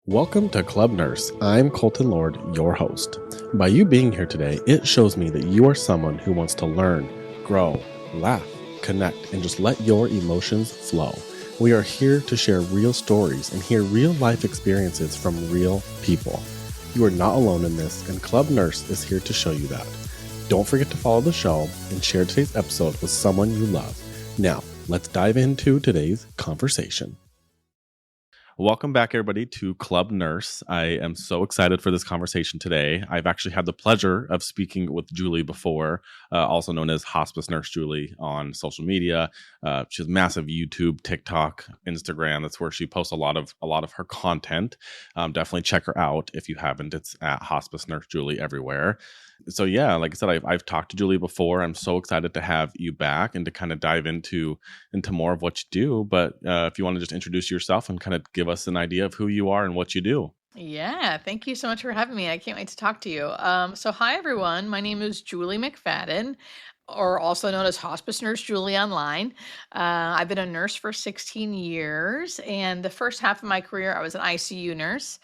Welcome to Club Nurse. I'm Colton Lord, your host. By you being here today, it shows me that you are someone who wants to learn, grow, laugh, connect, and just let your emotions flow. We are here to share real stories and hear real life experiences from real people. You are not alone in this, and Club Nurse is here to show you that. Don't forget to follow the show and share today's episode with someone you love. Now, let's dive into today's conversation. Welcome back, everybody, to Club Nurse. I am so excited for this conversation today. I've actually had the pleasure of speaking with Julie before, also known as Hospice Nurse Julie on social media. She has massive YouTube, TikTok, Instagram. That's where she posts a lot of her content. Definitely check her out if you haven't. It's at Hospice Nurse Julie everywhere. So yeah, like I said, I've talked to Julie before. I'm so excited to have you back and to kind of dive into more of what you do. But if you want to just introduce yourself and kind of give us an idea of who you are and what you do. Yeah, thank you so much for having me. I can't wait to talk to you. So hi everyone. My name is Julie McFadden, or also known as Hospice Nurse Julie online. I've been a nurse for 16 years, and the first half of my career, I was an ICU nurse.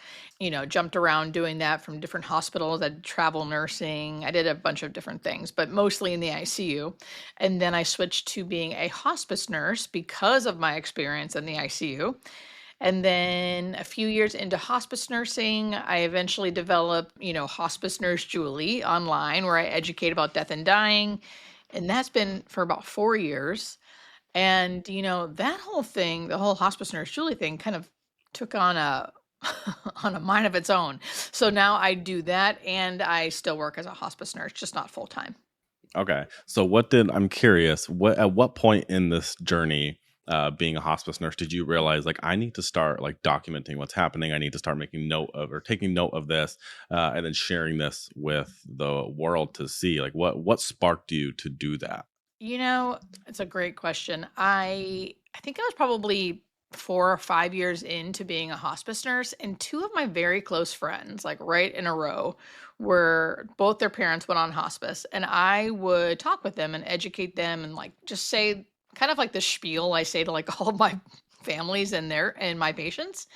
Jumped around doing that from different hospitals. I did travel nursing. I did a bunch of different things, but mostly in the ICU. And then I switched to being a hospice nurse because of my experience in the ICU. And then a few years into hospice nursing, I eventually developed, Hospice Nurse Julie online, where I educate about death and dying. And that's been for about 4 years. And, that whole thing, the whole Hospice Nurse Julie thing kind of took on a on a mind of its own. So now I do that and I still work as a hospice nurse, just not full time. Okay. So I'm curious, at what point in this journey, being a hospice nurse, did you realize like I need to start like documenting what's happening? I need to start making note of or taking note of this, and then sharing this with the world to see like what sparked you to do that? It's a great question. I think I was probably 4 or 5 years into being a hospice nurse, and two of my very close friends, like right in a row, were both their parents went on hospice, and I would talk with them and educate them and like just say kind of like the spiel I say to like all of my families and my patients.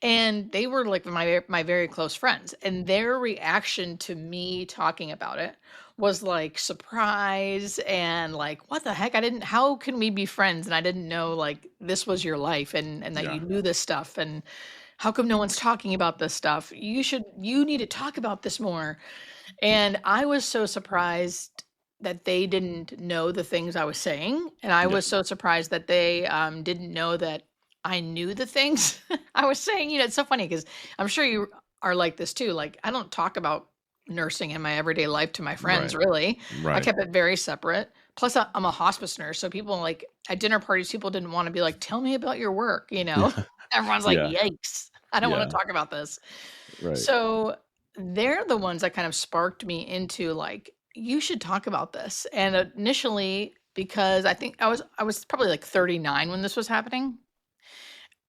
And they were like my very close friends, and their reaction to me talking about it was like surprise and like, "What the heck? I didn't how can we be friends and I didn't know like this was your life and that you Yeah. knew this stuff, and how come no one's talking about this stuff? You need to talk about this more." And I was so surprised that they didn't know the things I was saying, and I Yeah. was so surprised that they, didn't know that I knew the things I was saying. It's so funny because 'cause I'm sure you are like this too, like, I don't talk about nursing in my everyday life to my friends, Right. really. I Right. kept it very separate. Plus, I'm a hospice nurse, so people, like at dinner parties, people didn't wanna be like, "Tell me about your work," you know? Yeah. Everyone's like, Yeah. "Yikes, I don't wanna Yeah. talk about this." Right. So they're the ones that kind of sparked me into like, you should talk about this. And initially, because I was probably like 39 when this was happening.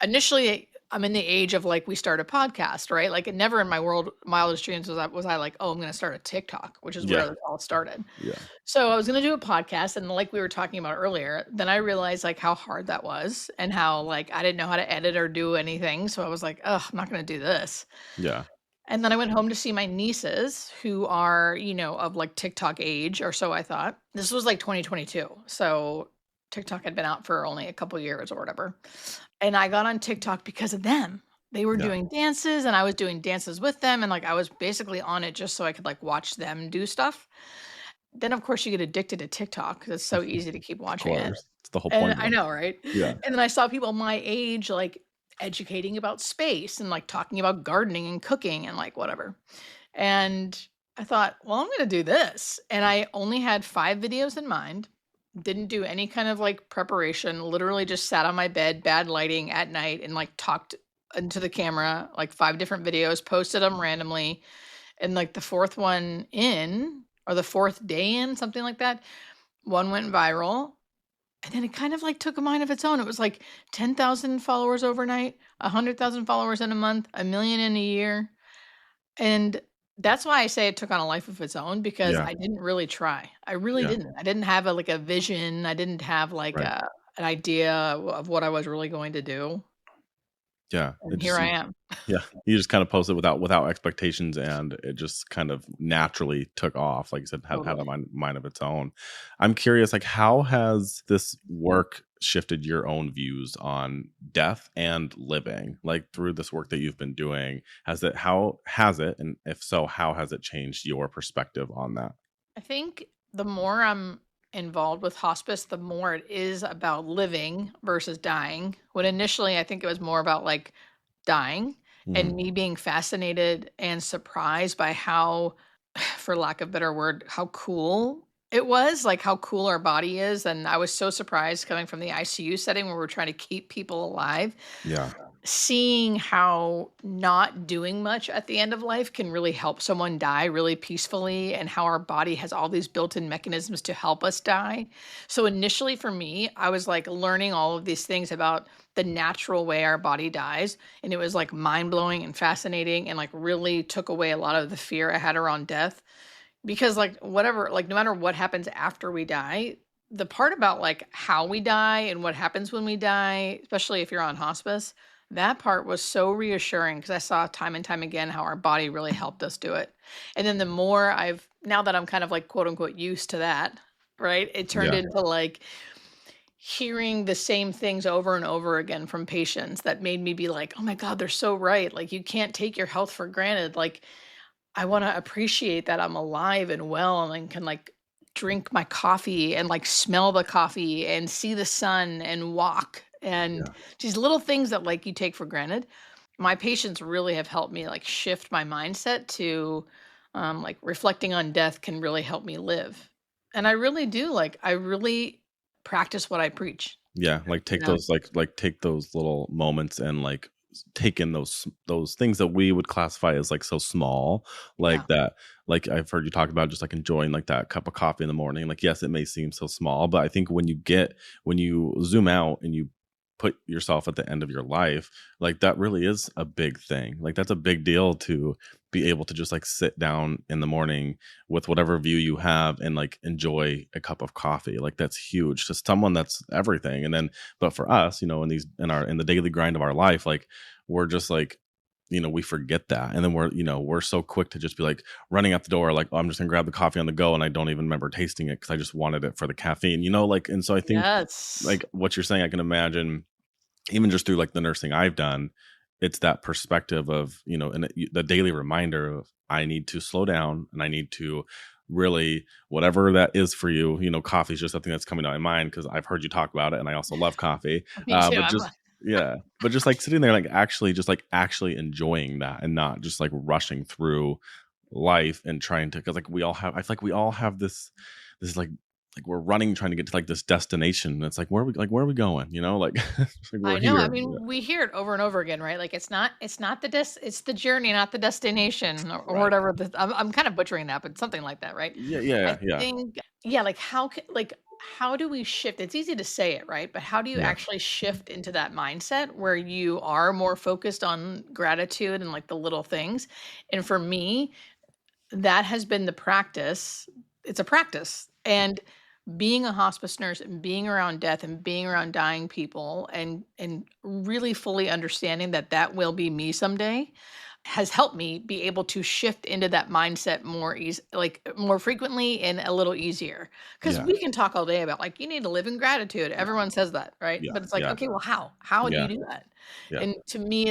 Initially, I'm in the age of like we start a podcast, right? Like it never in my world wildest dreams was I like, oh, I'm gonna start a TikTok, which is where Yeah. this all started. Yeah. So I was gonna do a podcast, and like we were talking about earlier, then I realized like how hard that was and how like I didn't know how to edit or do anything. So I was like, oh, I'm not gonna do this. Yeah. And then I went home to see my nieces who are, of like TikTok age, or so I thought. This was like 2022. So TikTok had been out for only a couple years or whatever. And I got on TikTok because of them. They were Yeah. doing dances and I was doing dances with them. And like I was basically on it just so I could like watch them do stuff. Then, of course, you get addicted to TikTok because it's so easy to keep Of watching it. course. It's the whole And point I of it. know, right? Yeah. And then I saw people my age, like, educating about space and, like, talking about gardening and cooking and, like, whatever. And I thought, "Well, I'm gonna do this." And I only had 5 videos in mind, didn't do any kind of, like, preparation, literally just sat on my bed, bad lighting at night, and, like, talked into the camera, like, 5 different videos, posted them randomly, and, like, the 4th one in, or the 4th day in, something like that, one went viral, and then it kind of, like, took a mind of its own. It was, like, 10,000 followers overnight, 100,000 followers in a month, 1,000,000 in a year, and that's why I say it took on a life of its own because Yeah. I didn't really try. I really Yeah. didn't. I didn't have like, a vision. I didn't have, like, Right. an idea of what I was really going to do. Yeah. It and here just I am. yeah, you just kind of posted without expectations, and it just kind of naturally took off. Like you said, had a Totally. mind of its own. I'm curious, like, how has this work shifted your own views on death and living? Like through this work that you've been doing, how has it, and if so, how has it changed your perspective on that? I think the more I'm involved with hospice, the more it is about living versus dying. When initially I think it was more about like dying Mhm. and me being fascinated and surprised by how, for lack of a better word, how cool it was, like how cool our body is. And I was so surprised coming from the ICU setting where we're trying to keep people alive, Yeah, seeing how not doing much at the end of life can really help someone die really peacefully, and how our body has all these built-in mechanisms to help us die. So initially for me, I was like learning all of these things about the natural way our body dies, and it was like mind-blowing and fascinating, and like really took away a lot of the fear I had around death. Because like whatever, like no matter what happens after we die, the part about like how we die and what happens when we die, especially if you're on hospice, that part was so reassuring because I saw time and time again how our body really helped us do it. And then the more now that I'm kind of like quote unquote used to that, right? It turned yeah, into like hearing the same things over and over again from patients that made me be like, oh my God, they're so right. Like you can't take your health for granted. Like I wanna appreciate that I'm alive and well and can, like, drink my coffee and, like, smell the coffee and see the sun and walk, and yeah, these little things that, like, you take for granted. My patients really have helped me, like, shift my mindset to, like, reflecting on death can really help me live. And I really do, like, I really practice what I preach, yeah. Like you take know? those take those little moments and like take in those things that we would classify as like so small, Yeah. like that. Like I've heard you talk about just like enjoying like that cup of coffee in the morning. Like yes, it may seem so small, but I think when you zoom out and you put yourself at the end of your life, like that really is a big thing. Like that's a big deal to be able to just like sit down in the morning with whatever view you have and like enjoy a cup of coffee. Like that's huge to someone, that's everything. And then but for us, in the daily grind of our life, like we're just like, we forget that. And then we're so quick to just be like running out the door, like, oh, I'm just gonna grab the coffee on the go. And I don't even remember tasting it because I just wanted it for the caffeine, like, and so I think Yes. like what you're saying, I can imagine even just through like the nursing I've done, it's that perspective of, and the daily reminder of I need to slow down and I need to really, whatever that is for you, coffee is just something that's coming to my mind because I've heard you talk about it and I also love coffee. Me too, But I'm just, yeah, but just like sitting there, like actually enjoying that and not just like rushing through life and trying to, because like I feel like we all have this like we're running trying to get to like this destination. It's like where are we going? Like, it's like we're I know. I here. Yeah. mean, we hear it over and over again, right? Like it's not it's the journey, not the destination, or Right. whatever. I'm kind of butchering that, but something like that, right? Yeah, I yeah, yeah, think, yeah, like how do we shift? It's easy to say it, right? But how do you yeah, actually shift into that mindset where you are more focused on gratitude and like the little things? And for me, that has been the practice. It's a practice. And being a hospice nurse and being around death and being around dying people and really fully understanding that that will be me someday has helped me be able to shift into that mindset more easy, like more frequently and a little easier. Because yeah, we can talk all day about like you need to live in gratitude. Everyone says that, right? yeah, But it's like, yeah, okay, well, how do you yeah, do that? yeah, And to me,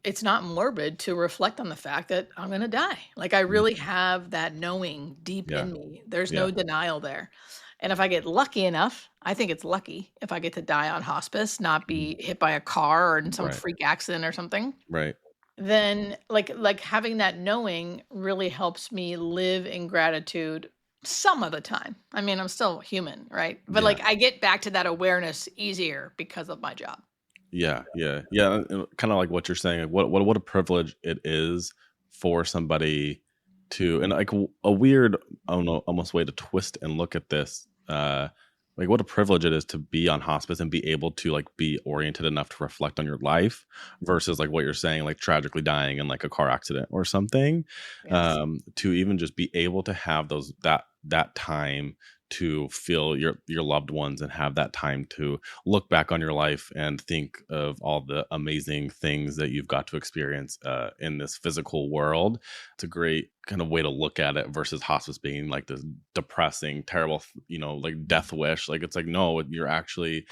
it's not morbid to reflect on the fact that I'm gonna die. Like, I mm, really have that knowing deep yeah, in me. There's yeah, no denial there. And if I get lucky enough, I think it's lucky if I get to die on hospice, not mhm, be hit by a car or in some right, freak accident or something, right, then like having that knowing really helps me live in gratitude some of the time. I mean, I'm still human, right? But yeah. like I get back to that awareness easier because of my job. Yeah, yeah, yeah, kinda like what you're saying, like, what a privilege it is for somebody to, and, like, a weird, I don't know, almost way to twist and look at this, like, what a privilege it is to be on hospice and be able to, like, be oriented enough to reflect on your life versus, like, what you're saying, like, tragically dying in, like, a car accident or something, Yes. to even just be able to have that time to feel your loved ones and have that time to look back on your life and think of all the amazing things that you've got to experience in this physical world. It's a great kind of way to look at it versus hospice being like this depressing, terrible, like death wish. Like it's like, no, you're actually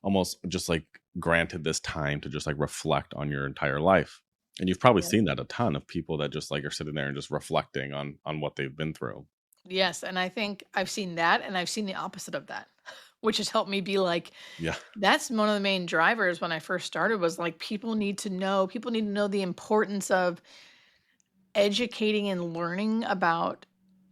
almost just like granted this time to just like reflect on your entire life. And you've probably Yeah. seen that a ton of people that just like are sitting there and just reflecting on what they've been through. Yes, and I think I've seen that, and I've seen the opposite of that, which has helped me be like, Yeah. that's one of the main drivers when I first started was like people need to know the importance of educating and learning about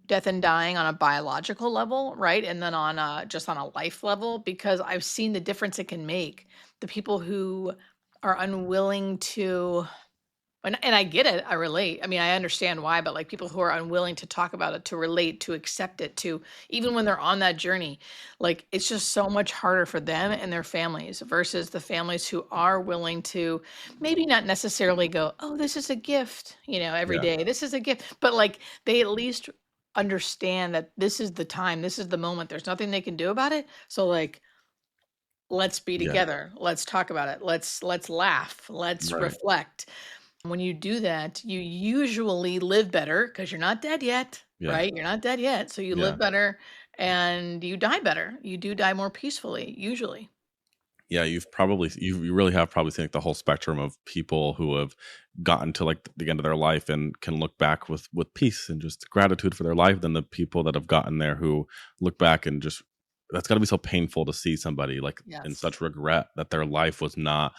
death and dying on a biological level, right? And then on just on a life level, because I've seen the difference it can make. The people who are unwilling to, and I get it, I relate. I mean, I understand why, but like people who are unwilling to talk about it, to relate, to accept it, to even when they're on that journey, like it's just so much harder for them and their families versus the families who are willing to maybe not necessarily go, oh, this is a gift, every Yeah. day. This is a gift. But like they at least understand that this is the time, this is the moment. There's nothing they can do about it. So like let's be Yeah. together. Let's talk about it. Let's laugh. Let's Right. reflect. When you do that, you usually live better because you're not dead yet, Yeah. right? You're not dead yet. So you Yeah. live better and you die better. You do die more peacefully, usually. Yeah, you really have probably seen like the whole spectrum of people who have gotten to like the end of their life and can look back with peace and just gratitude for their life than the people that have gotten there who look back and just that's got to be so painful to see somebody like in Yes. such regret that their life was not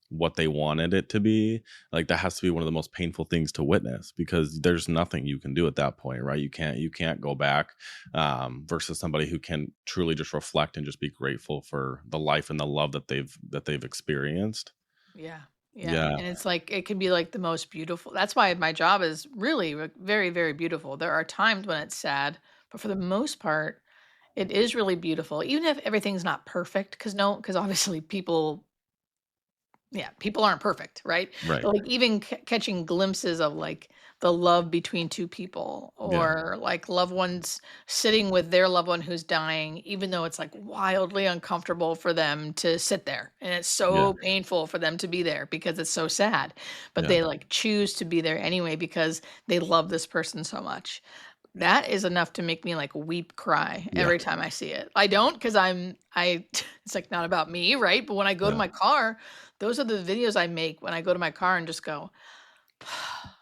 what they wanted it to be. Like that has to be one of the most painful things to witness because there's nothing you can do at that point, right? You can't go back versus somebody who can truly just reflect and just be grateful for the life and the love that they've experienced. Yeah. Yeah. Yeah. And it's like, it can be like the most beautiful. That's why my job is really very, very beautiful. There are times when it's sad, but for the most part, it is really beautiful, even if everything's not perfect. Because obviously people aren't perfect, right? Right. But like even catching glimpses of like the love between two people Yeah. or like loved ones sitting with their loved one who's dying, even though it's like wildly uncomfortable for them to sit there and it's Yeah. so painful for them to be there because it's so sad, but Yeah. they like choose to be there anyway because they love this person so much. That is enough to make me like weep, cry Yeah. every time I see it. I don't because it's like not about me, right? But when I go to Yeah. my car, those are the videos I make when I go to my car and just go,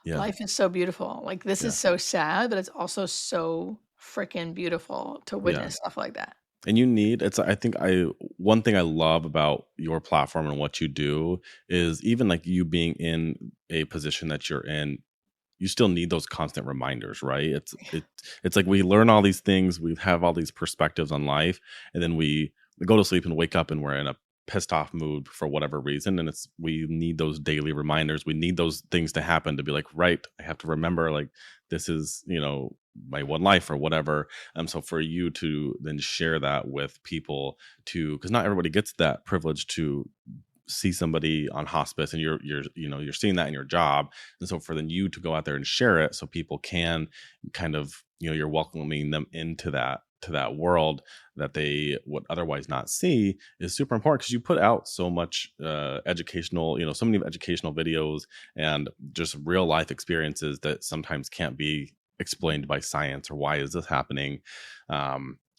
Yeah. life is so beautiful. Like this Yeah. is so sad, but it's also so freaking beautiful to Yeah. witness stuff like that. And you need it's I think I one thing I love about your platform and what you do is even like you being in a position that you're in, you still need those constant reminders, right? It's like we learn all these things, we have all these perspectives on life, and then we go to sleep and wake up and we're in a pissed off mood for whatever reason. And it's we need those daily reminders. We need those things to happen to be like, right, I have to remember like this is, my one life or whatever. So for you to then share that with people to because not everybody gets that privilege to see somebody on hospice and you're seeing that in your job, and so for then you to go out there and share it so people can kind of you're welcoming them into that world that they would otherwise not see is super important because you put out so much educational so many educational videos and just real life experiences that sometimes can't be explained by science or why is this happening.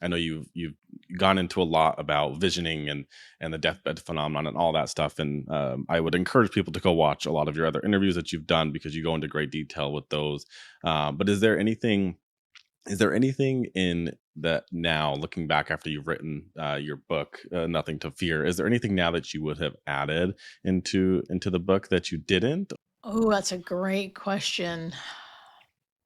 I know you've gone into a lot about visioning and the deathbed phenomenon and all that stuff. And I would encourage people to go watch a lot of your other interviews that you've done because you go into great detail with those. But is there anything in that now, looking back after you've written your book, Nothing to Fear, is there anything now that you would have added into the book that you didn't? Oh, that's a great question.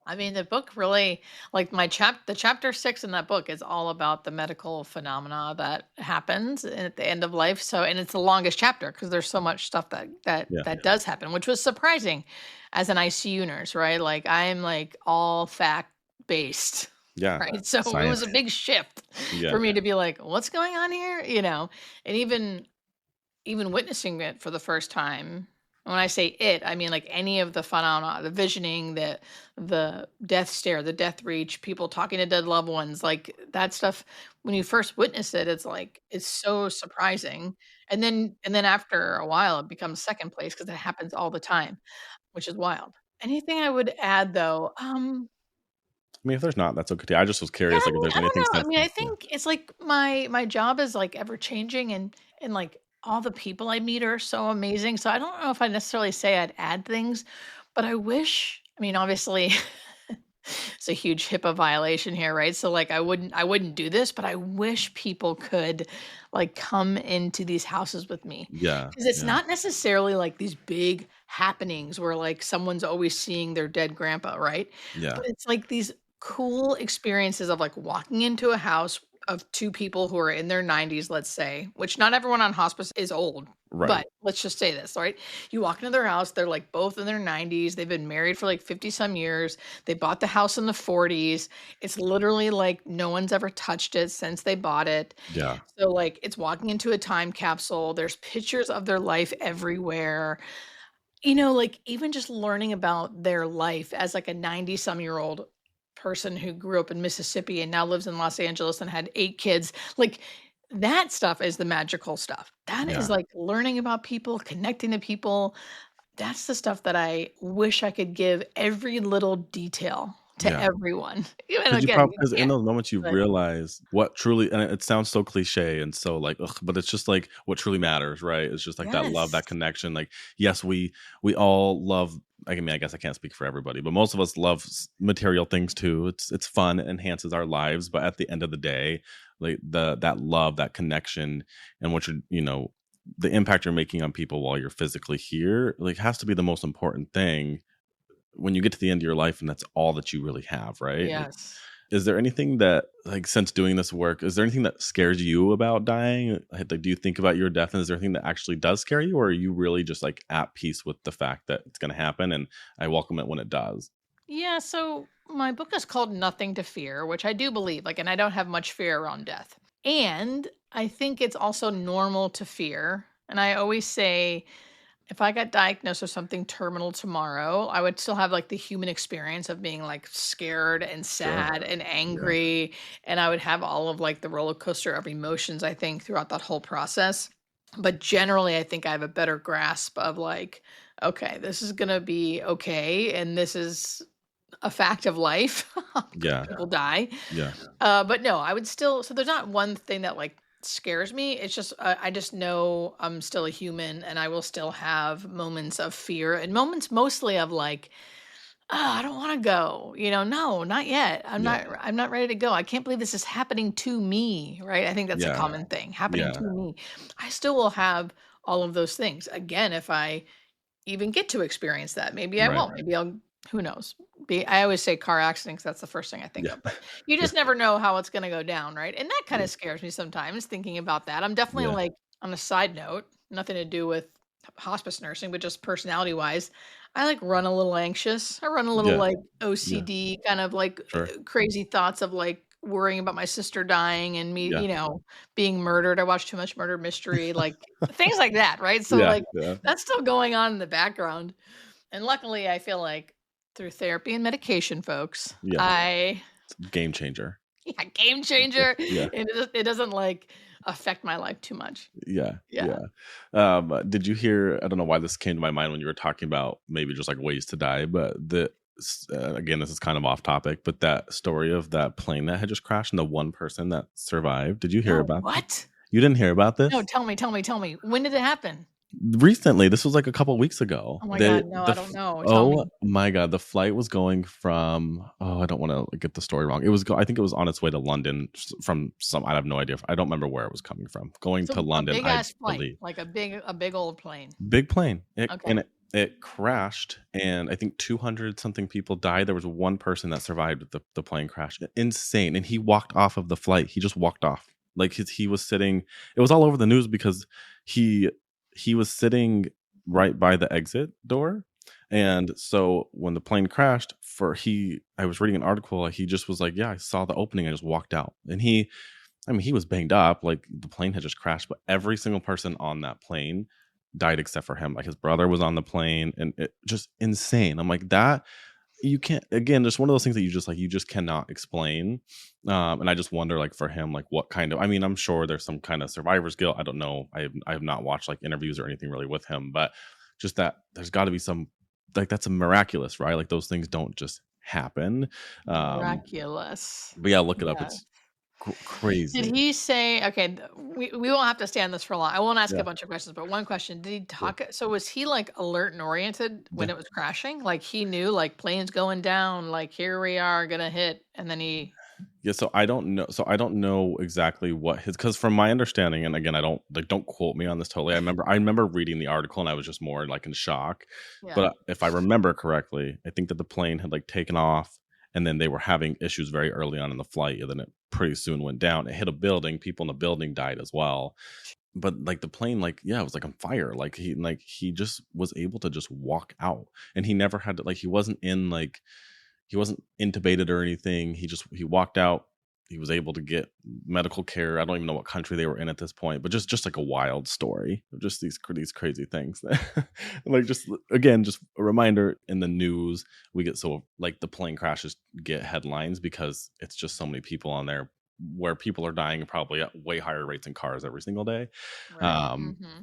I mean, the book really, like the chapter 6 in that book is all about the medical phenomena that happens at the end of life. So, and it's the longest chapter because there's so much stuff Yeah. that does happen, which was surprising as an ICU nurse, right? Like I'm like all fact based, Yeah. right? So it was Science. a big shift Yeah. for me to be like, what's going on here? And even witnessing it for the first time. When I say it, I mean like any of the phenomena, the visioning, the death stare, the death reach, people talking to dead loved ones, like that stuff. When you first witness it, it's like it's so surprising, and then after a while, it becomes second place because it happens all the time, which is wild. Anything I would add though, I mean, if there's not, that's okay too. I just was yeah, curious, I like, if mean, there's I don't anything know. I since mean, then. I Yeah. think it's like my job is like ever changing, and like all the people I meet are so amazing. So I don't know if I necessarily say I'd add things, but I wish. I mean, obviously, it's a huge HIPAA violation here, right? So like I wouldn't do this, but I wish people could like come into these houses with me. Yeah. Because it's Yeah. not necessarily like these big happenings where like someone's always seeing their dead grandpa, right? Yeah. But it's like these cool experiences of like walking into a house of two people who are in their 90s, let's say, which not everyone on hospice is old, Right. but let's just say this, right? You walk into their house, they're like both in their 90s, they've been married for like 50 some years, they bought the house in the 40s. It's literally like no one's ever touched it since they bought it. Yeah. So like it's walking into a time capsule. There's pictures of their life everywhere. Like even just learning about their life as like a 90 some year old person who grew up in Mississippi and now lives in Los Angeles and had 8 kids, like that stuff is the magical stuff. That is Yeah. like learning about people, connecting to people. That's the stuff that I wish I could give every little detail to Yeah. everyone. Even Because again, you in can't, those moments you but realize what truly, and it sounds so cliche and so like, ugh, but it's just like what truly matters, right? It's just like that love, yes. that connection. Like, yes, we all love. I mean, I guess I can't speak for everybody, but most of us love material things too. It's fun, it enhances our lives, but at the end of the day, like that love, that connection, and what the impact you're making on people while you're physically here, like, has to be the most important thing when you get to the end of your life and that's all that you really have, right? Like, Yes. is there anything that, like, since doing this work, is there anything that scares you about dying? Like, do you think about your death, and is there anything that actually does scare you, or are you really just like at peace with the fact that it's going to happen and I welcome it when it does? Yeah, so my book is called Nothing to Fear, which I do believe, like, and I don't have much fear around death. And I think it's also normal to fear. And I always say, if I got diagnosed with something terminal tomorrow, I would still have like the human experience of being like scared and Sure. sad and Yeah. angry. And I would have all of like the roller coaster of emotions, I think, throughout that whole process. But generally, I think I have a better grasp of like, okay, this is going to be okay. And this is a fact of life. Yeah. People die. Yeah. But no, I would still, so there's not one thing that like scares me. It's just I just know I'm still a human and I will still have moments of fear and moments mostly of like, oh, I don't want to go. No, not yet. Yeah. I'm not ready to go. I can't believe this is happening to me, right? I think that's a Yeah. common thing, happening Yeah. to me. I still will have all of those things. Again, if I even get to experience that. Maybe I Right. won't. Maybe I'll, who knows? I always say car accidents. That's the first thing I think Yeah. of, but you Yeah. just never know how it's going to go down. Right. And that kind Yeah. of scares me sometimes thinking about that. I'm definitely Yeah. like on a side note, nothing to do with hospice nursing, but just personality wise, I like run a little anxious. I run a little Yeah. like Yeah. OCD kind of like Sure. crazy thoughts of like worrying about my sister dying and me, Yeah. being murdered. I watch too much murder mystery, like things like that. Right. So Yeah. like, Yeah. that's still going on in the background. And luckily, I feel like through therapy and medication, folks, Yeah. I Game changer. yeah, game Yeah. changer. Yeah. It doesn't like affect my life too much. Yeah, Yeah. yeah. Did you hear? I don't know why this came to my mind when you were talking about maybe just like ways to die, but again, this is kind of off topic, but that story of that plane that had just crashed and the one person that survived. Did you hear No, about that? what? You didn't hear about No, this? tell me, tell me, tell me. When did it happen? Recently, this was like a couple weeks ago. Oh my God, no, I don't know. Tell Oh me. my god, the flight was going from, I don't want to get the story wrong. I think it was on its way to London from some, I have no idea. I don't remember where it was coming from. Going to So a London, big I ass flight, believe. like a big old plane. Big plane. Okay. It crashed, and I think 200 something people died. There was one person that survived with the plane crash. Insane. And he walked off of the flight. He just walked off. Like he was sitting. It was all over the news because he was sitting right by the exit door. And so when the plane crashed, I was reading an article. He just was like, "Yeah, I saw the opening. I just walked out." And I mean, he was banged up. Like the plane had just crashed, but every single person on that plane died except for him. Like his brother was on the plane, and it just insane. I'm like, that you can't, again, just one of those things that you just cannot explain. And I just wonder, like, for him, like, what kind of, I mean, I'm sure there's some kind of survivor's guilt. I don't know. I have not watched like interviews or anything really with him, but just that there's got to be some, like, that's a miraculous, right? Like those things don't just happen. um Miraculous. but yeah, look it up. Yeah. It's Did crazy. he say, okay, we won't have to stay on this for long. I won't ask a Yeah, bunch of questions, but one question. Did he yeah, talk? So was he like alert and oriented when yeah. it was crashing? Like he knew like planes going down, like here we are gonna hit, and then he Yeah, so I don't know. So I don't know exactly what his, because from my understanding, and again, I don't, like, don't quote me on this totally. I remember reading the article and I was just more like in shock. yeah. But if I remember correctly, I think that the plane had like taken off, and then they were having issues very early on in the flight, and then it pretty soon went down. It hit a building. People in the building died as well. But like the plane, like, yeah, it was like on fire. Like he just was able to just walk out, and he never had to, like, he wasn't in like, he wasn't intubated or anything. He walked out. He was able to get medical care. I don't even know what country they were in at this point, but just like a wild story of just these crazy things. Like, just again, just a reminder, in the news we get, so like the plane crashes get headlines because it's just so many people on there, where people are dying probably at way higher rates in cars every single day. Right. Um, Mm-hmm.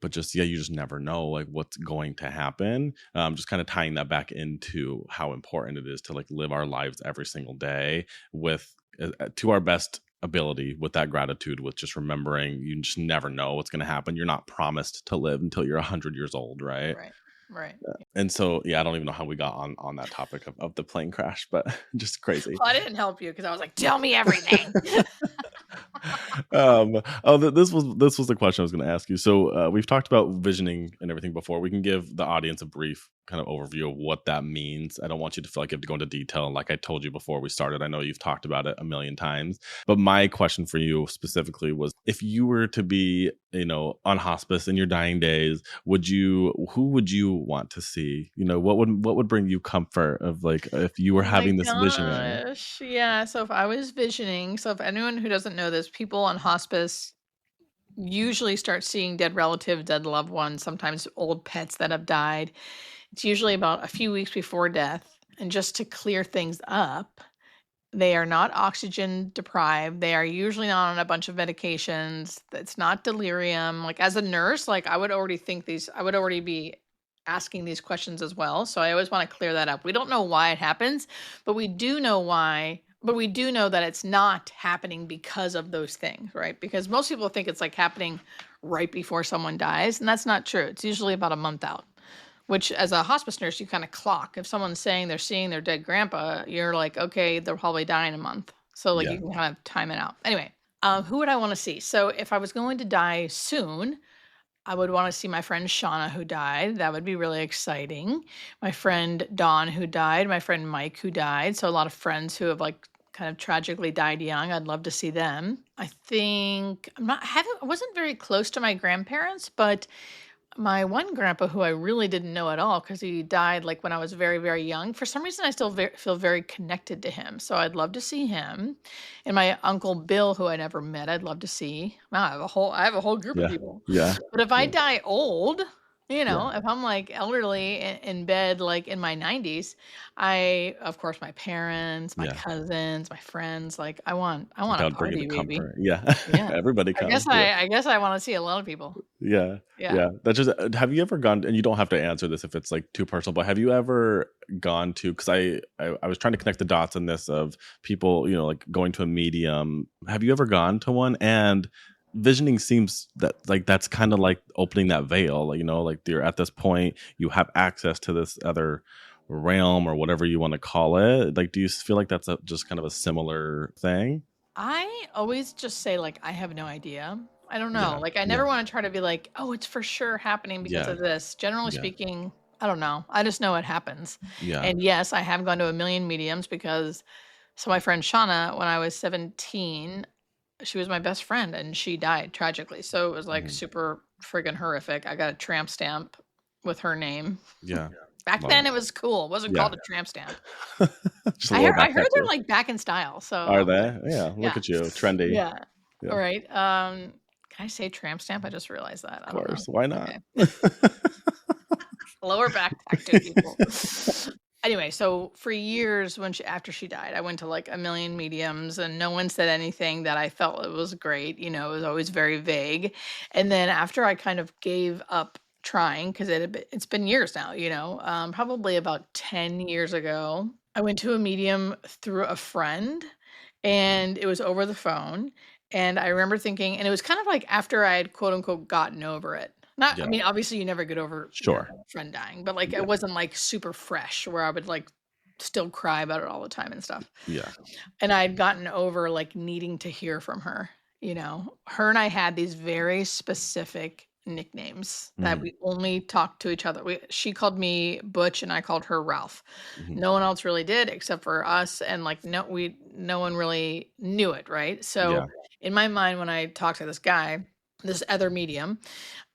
but just, yeah, you just never know like what's going to happen. Just kind of tying that back into how important it is to like live our lives every single day with, to our best ability, with that gratitude, with just remembering you just never know what's going to happen. You're not promised to live until you're 100 years old, right? Right. Right. And so, yeah, I don't even know how we got on that topic of the plane crash, but just crazy. Well, I didn't help you because I was like, tell me everything. This was the question I was going to ask you. So we've talked about visioning and everything before. We can give the audience a brief kind of overview of what that means. I don't want you to feel like you have to go into detail. Like I told you before we started, I know you've talked about it a million times, but my question for you specifically was, if you were to be, on hospice in your dying days, who would you want to see? What would bring you comfort of, like, if you were Oh my having this visionary? gosh. Yeah. So if I was visioning, so if anyone who doesn't know this, people on hospice usually start seeing dead relatives, dead loved ones, sometimes old pets that have died. It's usually about a few weeks before death. And just to clear things up, they are not oxygen deprived. They are usually not on a bunch of medications. It's not delirium. Like as a nurse, like I would already be asking these questions as well. So I always want to clear that up. We don't know why it happens, but we do know why. But we do know that it's not happening because of those things, right? Because most people think it's like happening right before someone dies, and that's not true. It's usually about a month out, which as a hospice nurse, you kind of clock. If someone's saying they're seeing their dead grandpa, you're like, okay, they'll probably die in a month. So like Yeah. you can kind of time it out. Anyway, who would I want to see? So if I was going to die soon, I would want to see my friend Shauna who died. That would be really exciting. My friend Dawn who died, my friend Mike who died. So a lot of friends who have like kind of tragically died young. I'd love to see them. I think I wasn't very close to my grandparents, but my one grandpa, who I really didn't know at all because he died like when I was very, very young, for some reason I still feel very connected to him. So I'd love to see him. And my uncle Bill, who I never met, I'd love to see. Wow, I have a whole group of Yeah. people. Yeah. But if I Yeah. die old, Yeah. if I'm like elderly in bed, like in my 90s, of course, my parents, my Yeah. cousins, my friends, like I want That a would bring you the party, baby. comfort. Yeah. Yeah. Everybody I guess comes. Yeah. I want to see a lot of people. Yeah. Yeah. Yeah. That's just, have you ever gone, and you don't have to answer this if it's like too personal, but have you ever gone to, because I was trying to connect the dots in this of people, like going to a medium. Have you ever gone to one? And visioning seems that like that's kind of like opening that veil, like, like you're at this point, you have access to this other realm or whatever you want to call it. Like, do you feel like that's just kind of a similar thing? I always just say, like, I have no idea. I don't know. Yeah. Like, I Yeah. never want to try to be like, oh, it's for sure happening because Yeah. of this. Generally Yeah. speaking, I don't know. I just know it happens. Yeah. And yes, I have gone to a million mediums because so my friend Shauna, when I was 17, she was my best friend and she died tragically. So it was like Mhm. super friggin' horrific. I got a tramp stamp with her name. Yeah. Back Love then it. it was cool. It wasn't Yeah. called a tramp stamp. Just a little I back heard they're tattoo. like back in style. So Are I'm like, they? Yeah. Look yeah. at you. Trendy. Yeah. Yeah. All right. Can I say tramp stamp? I just realized that. Of I don't know. course. Why not? Okay. Lower back tattoo people. Anyway, so for years after she died, I went to like a million mediums and no one said anything that I felt it was great. It was always very vague. And then after I kind of gave up trying, because it's been years now, probably about 10 years ago, I went to a medium through a friend and it was over the phone. And I remember thinking, and it was kind of like after I had quote unquote gotten over it. Not, I Yeah. mean, obviously you never get over your Sure. friend dying, but like Yeah. it wasn't like super fresh where I would like still cry about it all the time and stuff. Yeah. And I'd gotten over like needing to hear from her. Her and I had these very specific nicknames that we only talked to each other. She called me Butch and I called her Ralph. Mhm. No one else really did except for us, and like no one really knew it, right? So Yeah. in my mind, when I talked to this guy, this other medium,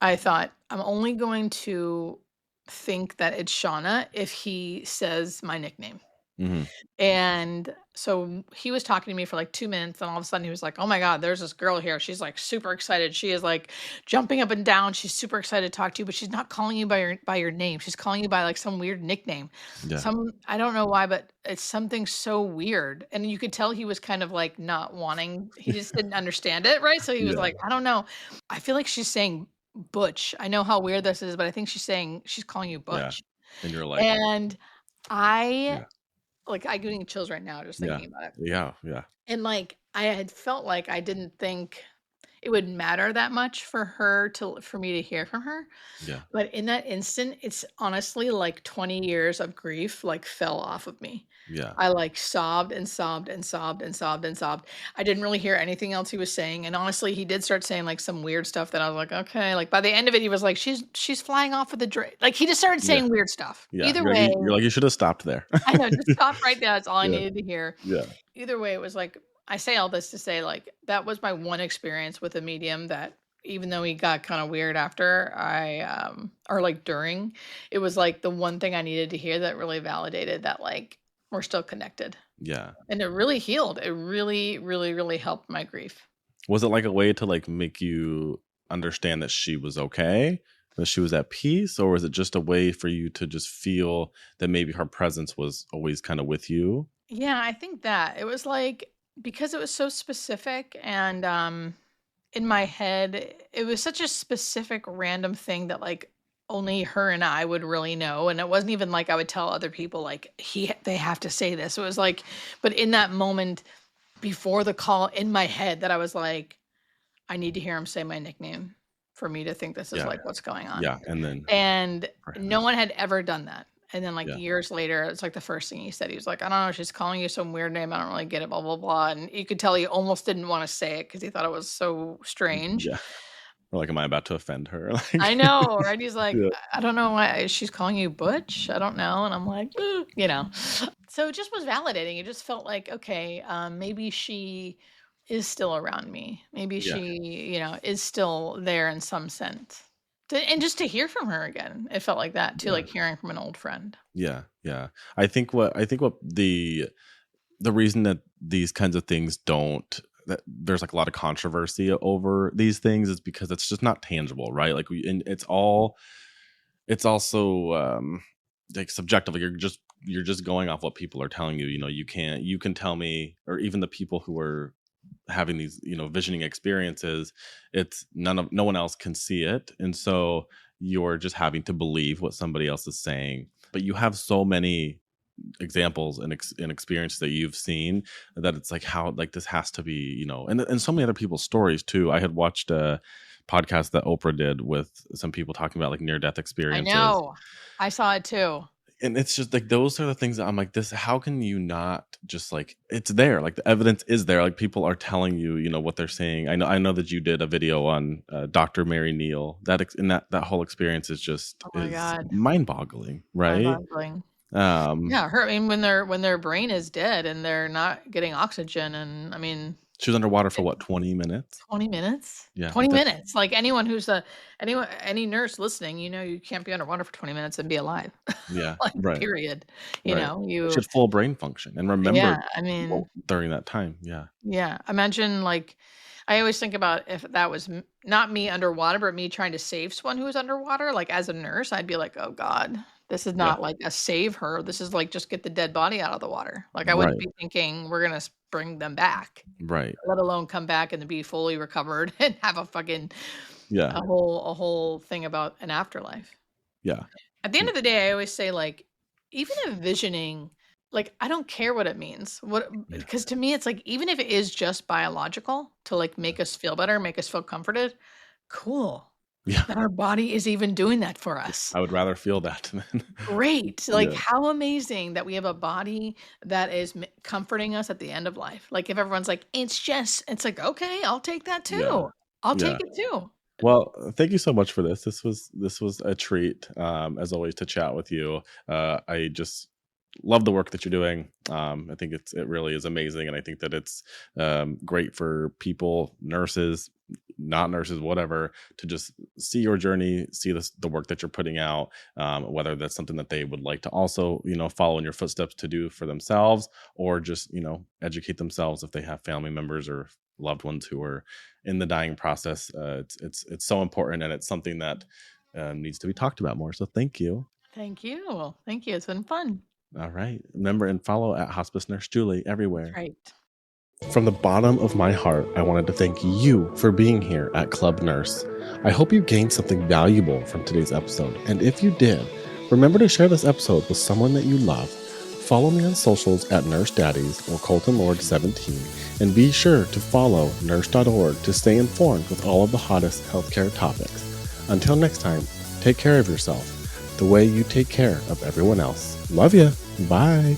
I thought I'm only going to think that it's Shauna if he says my nickname. Mhm. And so he was talking to me for like 2 minutes, and all of a sudden he was like, "Oh my God, there's this girl here. She's like super excited. She is like jumping up and down. She's super excited to talk to you, but she's not calling you by your name. She's calling you by like some weird nickname. Yeah. I don't know why, but it's something so weird." And you could tell he was kind of like not wanting, he just didn't understand it, right? So he was Yeah. like, "I don't know. I feel like she's saying Butch. I know how weird this is, but I think she's calling you Yeah. Butch." And you're like, And I yeah. like, I'm getting chills right now just Yeah. thinking about it. Yeah. Yeah. And, like, I had felt like I didn't think it would matter that much for me to hear from her. Yeah. But in that instant, it's honestly like 20 years of grief, like, fell off of me. Yeah. I, like, sobbed and sobbed and sobbed and sobbed and sobbed. I didn't really hear anything else he was saying, and honestly, he did start saying, like, some weird stuff that I was like, "Okay." Like, by the end of it, he was like, "She's flying off with a dra—" Like, he just started Yeah. saying weird stuff. Yeah. Either way, You're like, you should have stopped there. I know, just stop right there, that's all I Yeah. needed to hear. Yeah. Either way, it was like, I say all this to say, like, that was my one experience with a medium that even though he got kind of weird after, or like during, it was like the one thing I needed to hear that really validated that, like, we're still connected. Yeah. And it really healed. It really, really, really helped my grief. Was it like a way to like make you understand that she was okay, that she was at peace, or was it just a way for you to just feel that maybe her presence was always kind of with you? Yeah, I think that it was like, because it was so specific and in my head, it was such a specific random thing that like only her and I would really know. And it wasn't even like I would tell other people like they have to say this. It was like, but in that moment before the call in my head that I was like, I need to hear him say my nickname for me to think this is Yeah. like what's going on. Yeah. And then, And no one had ever done that. And then like yeah. years later, it's like the first thing he said. He was like, "I don't know, she's calling you some weird name. I don't really get it, blah, blah, blah." And you could tell he almost didn't want to say it because he thought it was so strange. Yeah. Or like, am I about to offend her? I Like, know, right? He's like, yeah. "I don't know why she's calling you Butch. I don't know." And I'm like, So it just was validating. It just felt like, okay, maybe she is still around me. Maybe Yeah. she, is still there in some sense. And just to hear from her again, it felt like that too, Yeah. like hearing from an old friend. Yeah. Yeah. I think what the reason that these kinds of things that there's like a lot of controversy over these things is because it's just not tangible, right? Like and it's also like subjective. Like you're just going off what people are telling you. You can tell me, or even the people who are having these visioning experiences, it's no one else can see it, and so you're just having to believe what somebody else is saying. But you have so many examples and experiences that you've seen that it's like, how, like, this has to be, and so many other people's stories too. I had watched a podcast that Oprah did with some people talking about like near-death I experiences. know. I saw it too. And it's just like, those are the things that I'm like, this, how can you not just like, it's there, like the evidence is there, like people are telling you, what they're saying. I know that you did a video on Dr. Mary Neal, that whole experience is just Oh my God. mind-boggling, right? Mind-boggling. Yeah, her. I mean, when their brain is dead and they're not getting oxygen, and I mean, she was underwater for what, 20 minutes? 20 minutes? Yeah, 20 like minutes. Like anyone any nurse listening, you can't be underwater for 20 minutes and be alive. yeah, Like, right, period. right. She had full brain function and remembered I mean, during that time. Yeah. yeah. Imagine like I always think about if that was not me underwater, but me trying to save someone who was underwater. Like as a nurse, I'd be like, oh God, this is Yeah. not like a save her. This is like just get the dead body out of the water. Like I wouldn't Right. be thinking we're gonna bring them back, Right. let alone come back and be fully recovered and have a fucking Yeah. a whole thing about an afterlife. Yeah. At the end Yeah. of the day, I always say, like, even envisioning, like, I don't care what it means. Yeah. Because to me, it's like, even if it is just biological to like make us feel better, make us feel comforted, cool. Yeah. That our body is even doing that for us. I would rather feel that than Great. Like, yeah. how amazing that we have a body that is comforting us at the end of life. Like, if everyone's like, it's like, okay, I'll take that Yeah. too. I'll Yeah. take it too. Well, thank you so much for this. This was a treat, as always, to chat with you. I just love the work that you're doing. I think it really is amazing, and I think that it's great for people, nurses, not nurses, whatever, to just see your journey, see the work that you're putting out, whether that's something that they would like to also, follow in your footsteps to do for themselves, or just educate themselves if they have family members or loved ones who are in the dying process. It's so important, and it's something that needs to be talked about more. So thank you. Thank you. Thank you. It's been fun. All right. Remember and follow at Hospice Nurse Julie That's everywhere. right. From the bottom of my heart, I wanted to thank you for being here at Club Nurse. I hope you gained something valuable from today's episode. And if you did, remember to share this episode with someone that you love. Follow me on socials at Nurse Daddies or Colton Lord 17, and be sure to follow Nurse.org to stay informed with all of the hottest healthcare topics. Until next time, take care of yourself the way you take care of everyone else. Love ya. Bye.